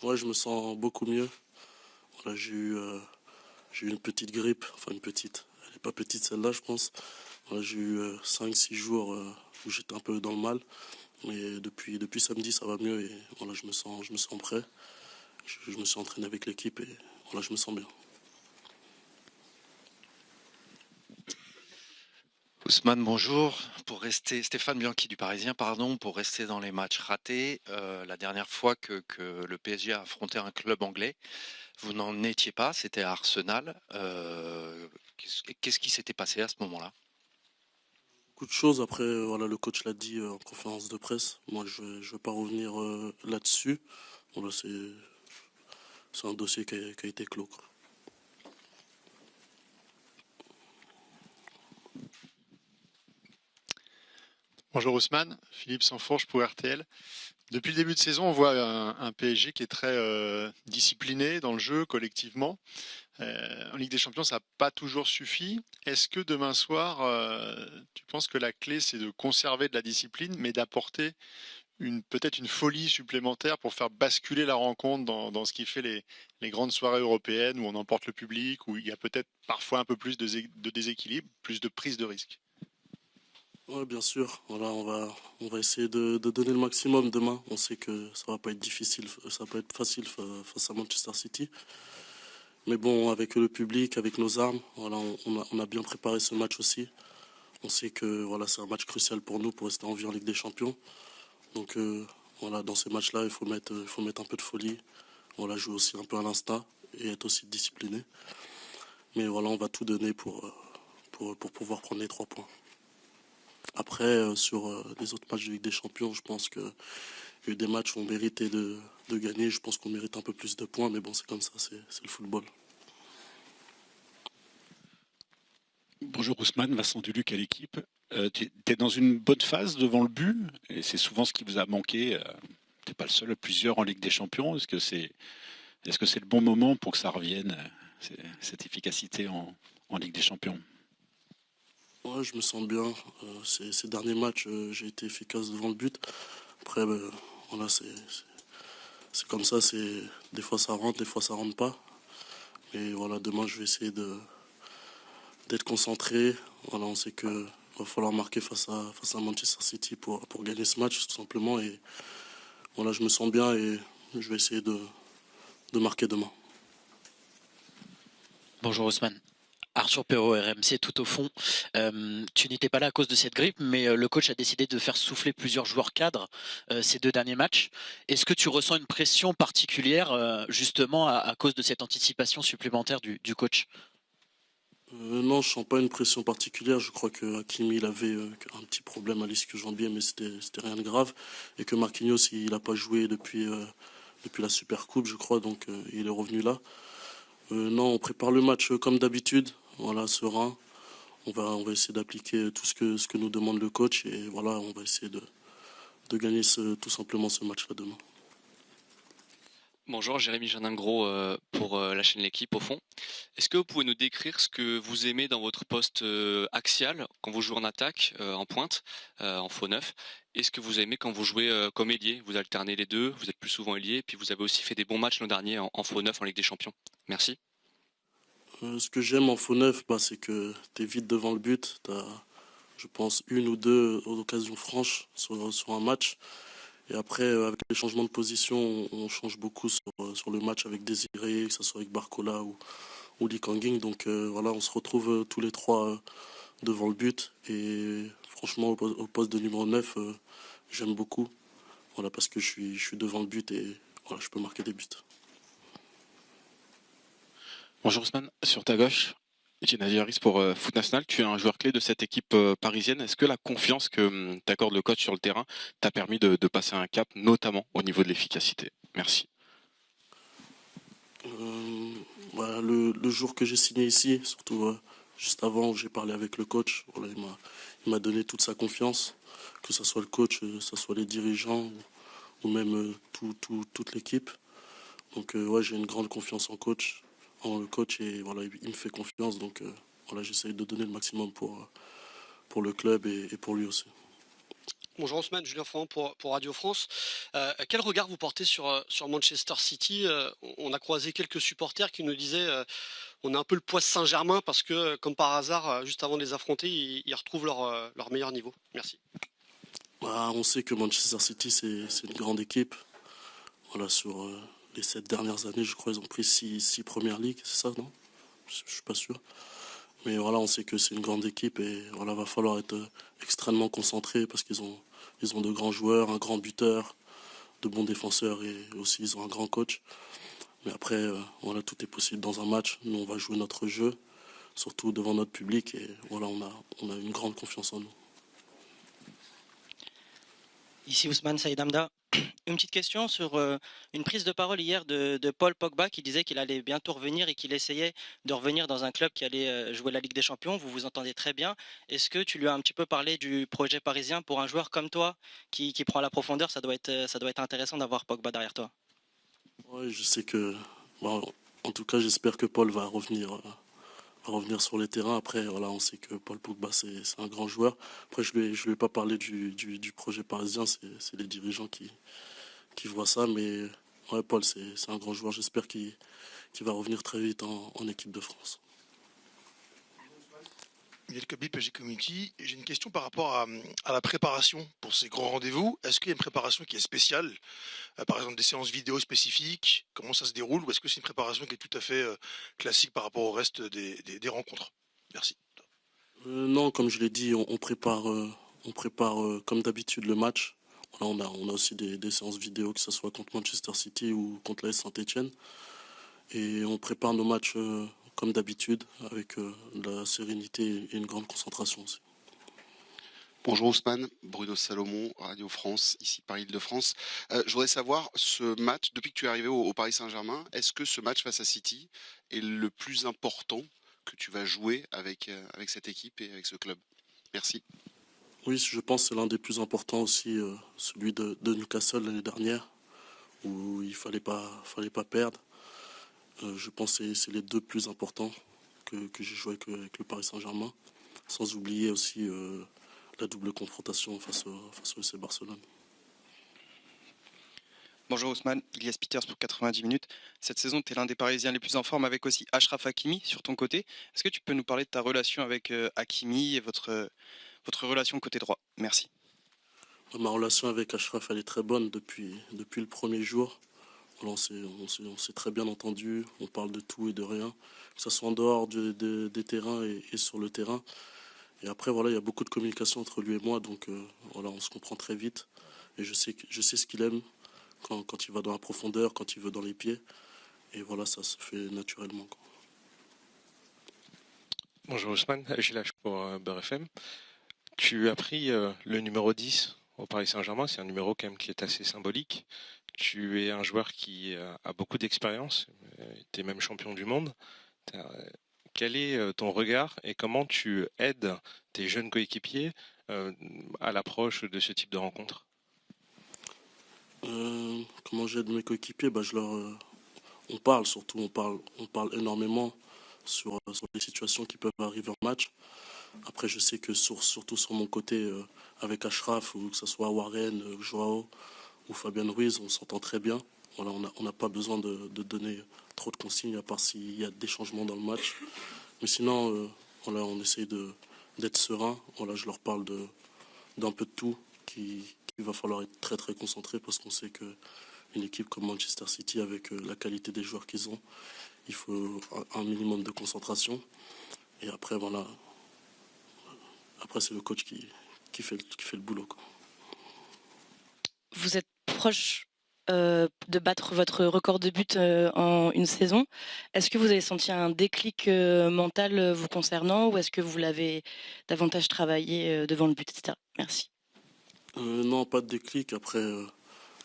Ouais, je me sens beaucoup mieux. Voilà, j'ai eu une petite grippe, enfin une petite. Elle n'est pas petite celle-là, je pense. Voilà, j'ai eu 5-6 jours où j'étais un peu dans le mal. Mais depuis samedi, ça va mieux et voilà, je me sens prêt. Je me suis entraîné avec l'équipe et voilà, je me sens bien. Ousmane, bonjour. Stéphane Bianchi du Parisien, pardon, pour rester dans les matchs ratés, la dernière fois que le PSG a affronté un club anglais, vous n'en étiez pas, c'était à Arsenal. Qu'est-ce qui s'était passé à ce moment-là? Beaucoup de choses. Après, voilà, le coach l'a dit en conférence de presse. Moi, je vais pas revenir là-dessus. Voilà, c'est un dossier qui a été clos, quoi. Bonjour Ousmane, Philippe Sansfourche pour RTL. Depuis le début de saison, on voit un PSG qui est très discipliné dans le jeu, collectivement. En Ligue des Champions, ça n'a pas toujours suffi. Est-ce que demain soir, tu penses que la clé, c'est de conserver de la discipline, mais d'apporter peut-être une folie supplémentaire pour faire basculer la rencontre dans ce qui fait les grandes soirées européennes où on emporte le public, où il y a peut-être parfois un peu plus de déséquilibre, plus de prise de risque? Ouais, bien sûr. Voilà, on va essayer de donner le maximum demain. On sait que ça va pas être difficile, ça va pas être facile face à Manchester City. Mais bon, avec le public, avec nos armes, voilà, on a bien préparé ce match aussi. On sait que voilà, c'est un match crucial pour nous pour rester en vie en Ligue des Champions. Donc voilà, dans ces matchs-là, il faut mettre un peu de folie. Voilà, jouer aussi un peu à l'instinct et être aussi discipliné. Mais voilà, on va tout donner pour pouvoir prendre les 3 points. Après, sur les autres matchs de Ligue des Champions, je pense qu'il y a eu des matchs où on méritait de gagner. Je pense qu'on mérite un peu plus de points, mais bon, c'est comme ça, c'est le football. Bonjour Ousmane, Vincent Duluc à l'équipe. Tu es dans une bonne phase devant le but et c'est souvent ce qui vous a manqué. Tu n'es pas le seul, plusieurs en Ligue des Champions. Est-ce que c'est le bon moment pour que ça revienne, cette efficacité en Ligue des Champions? Ouais, je me sens bien. Ces derniers matchs, j'ai été efficace devant le but. Après, voilà, c'est comme ça. Des fois ça rentre, des fois ça rentre pas. Mais voilà, demain je vais essayer d'être concentré. Voilà, on sait que va falloir marquer face à Manchester City pour gagner ce match tout simplement. Et voilà, je me sens bien et je vais essayer de marquer demain. Bonjour Ousmane. Arthur Perrault, RMC, tout au fond. Tu n'étais pas là à cause de cette grippe, mais le coach a décidé de faire souffler plusieurs joueurs cadres ces 2 derniers matchs. Est-ce que tu ressens une pression particulière justement à cause de cette anticipation supplémentaire du coach? Non, je sens pas une pression particulière. Je crois que Hakimi il avait un petit problème à l'ischio-jambier, mais c'était rien de grave. Et que Marquinhos, il n'a pas joué depuis la Super Coupe, je crois, donc il est revenu là. Non, on prépare le match comme d'habitude, voilà, serein. On va essayer d'appliquer tout ce que nous demande le coach et voilà, on va essayer de gagner tout simplement ce match-là demain. Bonjour, Jérémy Jardin-Gros pour la chaîne L'équipe au fond. Est-ce que vous pouvez nous décrire ce que vous aimez dans votre poste axial quand vous jouez en attaque, en pointe, en faux neuf? Et ce que vous aimez quand vous jouez comme ailier? Vous alternez les deux, vous êtes plus souvent ailier, puis vous avez aussi fait des bons matchs l'an dernier en faux neuf en Ligue des Champions. Merci. Ce que j'aime en faux neuf, c'est que tu es vite devant le but. Tu as, je pense, une ou deux occasions franches sur un match. Et après, avec les changements de position, on change beaucoup sur le match avec Désiré, que ce soit avec Barcola ou Lee Kang-in. Donc voilà, on se retrouve tous les trois devant le but. Et franchement, au poste de numéro 9, j'aime beaucoup. Voilà, parce que je suis devant le but et voilà, je peux marquer des buts. Bonjour Ousmane, sur ta gauche, Gennady Harris pour Foot National. Tu es un joueur clé de cette équipe parisienne. Est-ce que la confiance que t'accorde le coach sur le terrain t'a permis de passer un cap, notamment au niveau de l'efficacité? Merci. Voilà, le jour que j'ai signé ici, surtout juste avant où j'ai parlé avec le coach, voilà, il m'a donné toute sa confiance, que ce soit le coach, que ce soit les dirigeants ou même toute l'équipe. Donc ouais, j'ai une grande confiance en le coach et voilà, il me fait confiance. Donc voilà, j'essaye de donner le maximum pour le club et pour lui aussi. Bonjour Ousmane, Julien Froment pour Radio France. Quel regard vous portez sur Manchester City? On a croisé quelques supporters qui nous disaient on a un peu le poids Saint-Germain parce que, comme par hasard, juste avant de les affronter, ils retrouvent leur meilleur niveau. Merci. Bah, on sait que Manchester City, c'est une grande équipe. Voilà, sur les 7 dernières années, je crois ils ont pris 6 premières ligues, c'est ça, non? Je suis pas sûr. Mais voilà, on sait que c'est une grande équipe et voilà, va falloir être extrêmement concentré parce qu'ils ont de grands joueurs, un grand buteur, de bons défenseurs et aussi ils ont un grand coach. Mais après, voilà, tout est possible dans un match. Nous, on va jouer notre jeu, surtout devant notre public et voilà, on a une grande confiance en nous. Ici Ousmane Saïd Hamda. Une petite question sur une prise de parole hier de Paul Pogba qui disait qu'il allait bientôt revenir et qu'il essayait de revenir dans un club qui allait jouer la Ligue des Champions. Vous vous entendez très bien. Est-ce que tu lui as un petit peu parlé du projet parisien pour un joueur comme toi qui prend la profondeur? Ça doit être intéressant d'avoir Pogba derrière toi. Ouais, je sais que, bon, en tout cas, j'espère que Paul va revenir sur les terrains. Après, voilà, on sait que Paul Pogba, c'est un grand joueur. Après, je lui ai pas parlé du projet parisien. C'est les dirigeants qui voient ça. Mais ouais, Paul, c'est un grand joueur. J'espère qu'il va revenir très vite en équipe de France. Miguel Kobi, PG Community. J'ai une question par rapport à la préparation pour ces grands rendez-vous. Est-ce qu'il y a une préparation qui est spéciale, par exemple des séances vidéo spécifiques? Comment ça se déroule? Ou est-ce que c'est une préparation qui est tout à fait classique par rapport au reste des rencontres? Merci. Non, comme je l'ai dit, on prépare comme d'habitude le match. Voilà, on a aussi des séances vidéo, que ce soit contre Manchester City ou contre l'AS Saint-Etienne. Et on prépare nos matchs comme d'habitude, avec de la sérénité et une grande concentration aussi. Bonjour Ousmane, Bruno Salomon, Radio France, ici Paris-Île-de-France. Je voudrais savoir, ce match, depuis que tu es arrivé au Paris Saint-Germain, est-ce que ce match face à City est le plus important que tu vas jouer avec cette équipe et avec ce club? Merci. Oui, je pense que c'est l'un des plus importants aussi, celui de Newcastle l'année dernière, où il fallait pas perdre. Je pense que c'est les deux plus importants que j'ai joué avec le Paris Saint-Germain, sans oublier aussi la double confrontation face au FC Barcelone. Bonjour Ousmane, Ilias Peters pour 90 minutes. Cette saison, tu es l'un des Parisiens les plus en forme avec aussi Achraf Hakimi sur ton côté. Est-ce que tu peux nous parler de ta relation avec Hakimi et votre relation côté droit? Merci. Ma relation avec Achraf, elle est très bonne depuis le premier jour. Voilà, on s'est très bien entendu, on parle de tout et de rien, que ce soit en dehors des terrains et sur le terrain. Et après, voilà, il y a beaucoup de communication entre lui et moi, donc voilà, on se comprend très vite. Et je sais ce qu'il aime quand il va dans la profondeur, quand il veut dans les pieds. Et voilà, ça se fait naturellement, quoi. Bonjour Ousmane, Gilles H pour Beurre FM. Tu as pris le numéro 10 au Paris Saint-Germain, c'est un numéro quand même qui est assez symbolique. Tu es un joueur qui a beaucoup d'expérience, tu es même champion du monde. Quel est ton regard et comment tu aides tes jeunes coéquipiers à l'approche de ce type de rencontre? Comment j'aide mes coéquipiers? On parle surtout, on parle énormément sur les situations qui peuvent arriver en match. Après, je sais que surtout sur mon côté, avec Achraf, ou que ce soit Warren, Joao ou Fabien Ruiz, on s'entend très bien. Voilà, on n'a pas besoin de donner trop de consignes, à part s'il y a des changements dans le match. Mais sinon, voilà, on essaye d'être serein. Voilà, je leur parle d'un peu de tout, qu'il va falloir être très très concentré parce qu'on sait qu'une équipe comme Manchester City, avec la qualité des joueurs qu'ils ont, il faut un minimum de concentration. Et après, voilà, après c'est le coach qui fait le boulot, quoi. Vous êtes proche de battre votre record de buts en une saison. Est-ce que vous avez senti un déclic mental vous concernant ou est-ce que vous l'avez davantage travaillé devant le but, etc. Merci. Non, pas de déclic. Après,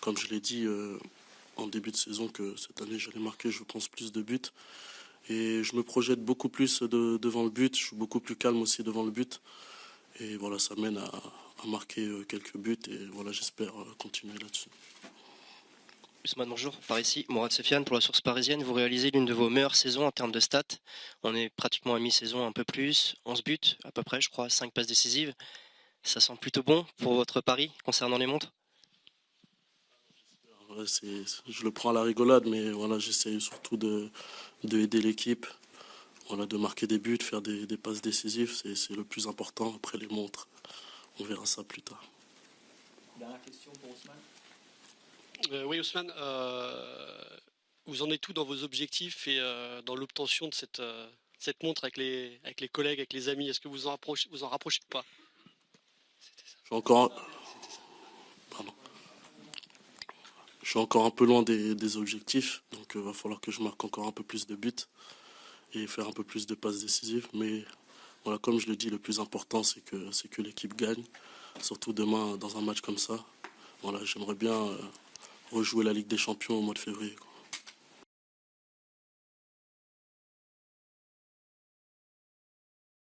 comme je l'ai dit en début de saison, que cette année j'allais marquer, je pense, plus de buts. Et je me projette beaucoup plus devant le but. Je suis beaucoup plus calme aussi devant le but. Et voilà, ça mène à marquer quelques buts. Et voilà, j'espère continuer là-dessus. Ousmane, bonjour. Par ici, Mourad Sefiane pour la Source Parisienne. Vous réalisez l'une de vos meilleures saisons en termes de stats. On est pratiquement à mi-saison, un peu plus. 11 buts, à peu près, je crois, 5 passes décisives. Ça sent plutôt bon pour votre pari concernant les montres? Ouais, je le prends à la rigolade, mais voilà, j'essaie surtout de aider l'équipe, voilà, de marquer des buts, faire des passes décisives, c'est le plus important. Après les montres, on verra ça plus tard. Dernière question pour Ousmane. Oui, Ousmane, vous en êtes tout dans vos objectifs et dans l'obtention de cette montre avec les collègues, avec les amis? Est-ce que vous en rapprochez ou pas? Je suis encore, pardon. Je suis encore un peu loin des objectifs, donc il va falloir que je marque encore un peu plus de buts et faire un peu plus de passes décisives. Mais voilà, comme je le dis, le plus important, c'est que l'équipe gagne, surtout demain dans un match comme ça. Voilà, j'aimerais bien rejouer la Ligue des Champions au mois de février, quoi.